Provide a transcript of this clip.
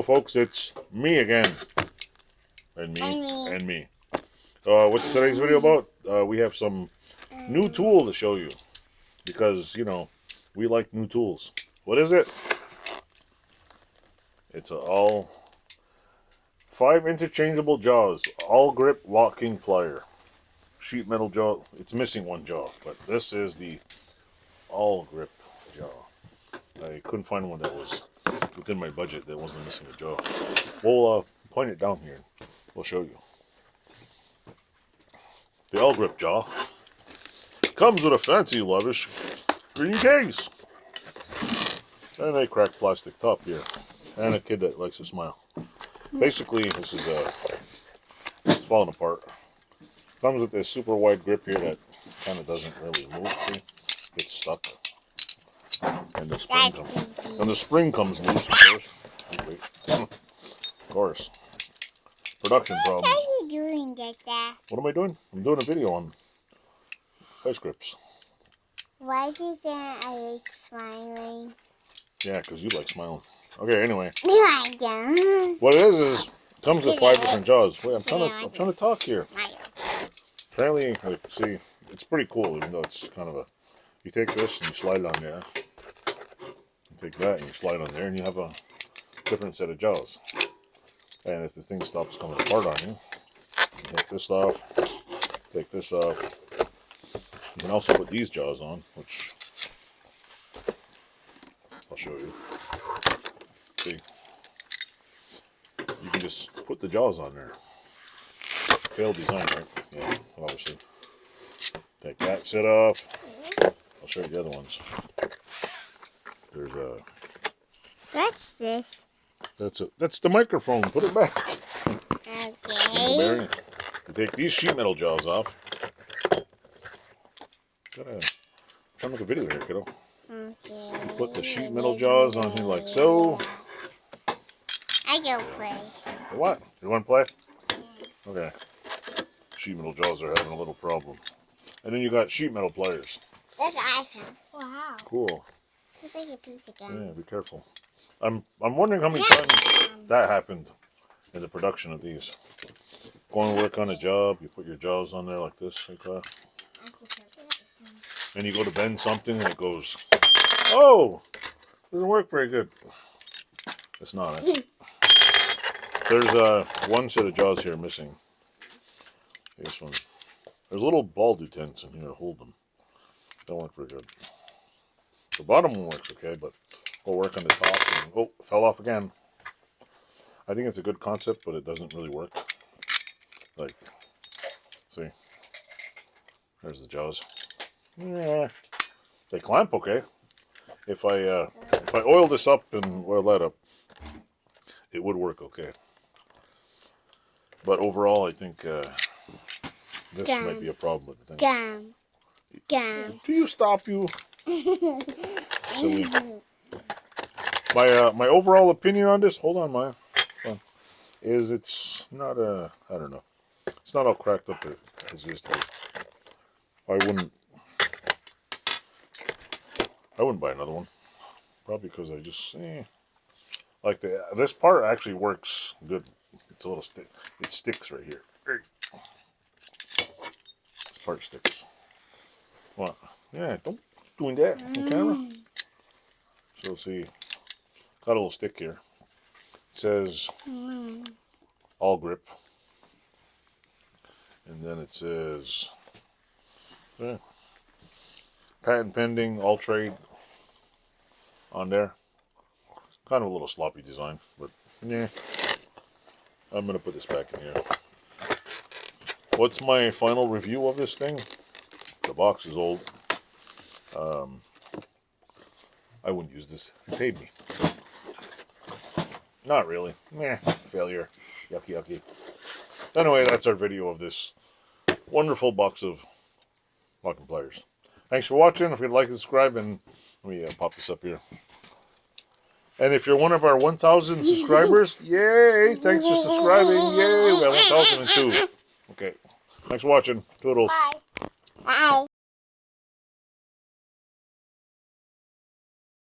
folks, it's me again. And me. And me. What's today's video about? We have some new tool to show you. Because, you know, we like new tools. What is it? It's all 5 interchangeable jaws. All grip locking plier. Sheet metal jaw. It's missing one jaw. But this is the all grip jaw. I couldn't find one that was within my budget that wasn't missing a jaw. We'll point it down here. We'll show you. The all grip jaw comes with a fancy, lavish green case and a cracked plastic top here, and a kid that likes to smile. Basically, this is it's falling apart. Comes with this super wide grip here that kind of doesn't really move. See, gets stuck, and the spring comes loose. Of course. Wait. Of course. Production problems. What are you doing like that? What am I doing? I'm doing a video on vice grips. Why do you think I like smiling? Yeah, because you like smiling. Okay, anyway. No, I don't. What it is it comes with 5 different jaws. Wait, I'm trying to talk here. Apparently, like, see, it's pretty cool, even though it's kind of a. You take this and you slide it on there. You take that and you slide on there, and you have a different set of jaws. And if the thing stops coming apart on you, you take this off, take this off. You can also put these jaws on, which I'll show you. See, you can just put the jaws on there. Failed design, right? Yeah, obviously. Take that set off. I'll show you the other ones. There's a. What's this? That's the microphone. Put it back. Okay. You take these sheet metal jaws off. Try to make a video here, kiddo. Okay. Put the sheet metal jaws on here like so. I go play. What? You want to play? Okay. Sheet metal jaws are having a little problem. And then you got sheet metal pliers. That's awesome. Wow. Cool. It's like a piece of gum. Yeah, be careful. I'm wondering how many times that happened in the production of these. Going to work on a job, you put your jaws on there like this, like that. And you go to bend something and it goes, oh, doesn't work very good. It's not. There's one set of jaws here missing. This one. There's little ball detents in here to hold them. Don't work very good. The bottom one works okay, but we'll work on the top. And, oh, fell off again. I think it's a good concept, but it doesn't really work. Like, see, there's the jaws. Yeah, they clamp okay. If I oil this up and oil that up, it would work okay. But overall, I think this might be a problem with the thing. Gum. Do you stop, you? Silly. My overall opinion on this, hold on, Maya, is it's not I don't know. It's not all cracked up as it used to be. I wouldn't buy another one. Probably because I just like this part actually works good. It's a little stick. It sticks right here. This part sticks. What? Yeah, don't doing that on camera. So see, got a little stick here. It says all grip, and then it says patent pending, all trade on there. Kind of a little sloppy design, but yeah. I'm gonna put this back in here. What's my final review of this thing? The box is old. I wouldn't use this if you paid me. Not really. Meh, failure. Yucky, yucky. Anyway, that's our video of this wonderful box of locking pliers. Thanks for watching. If you'd like to subscribe, and let me pop this up here. And if you're one of our 1,000 subscribers, yay! Thanks for subscribing. Yay! We have 1,002. Okay. Thanks for watching. Toodles. Bye. Bye.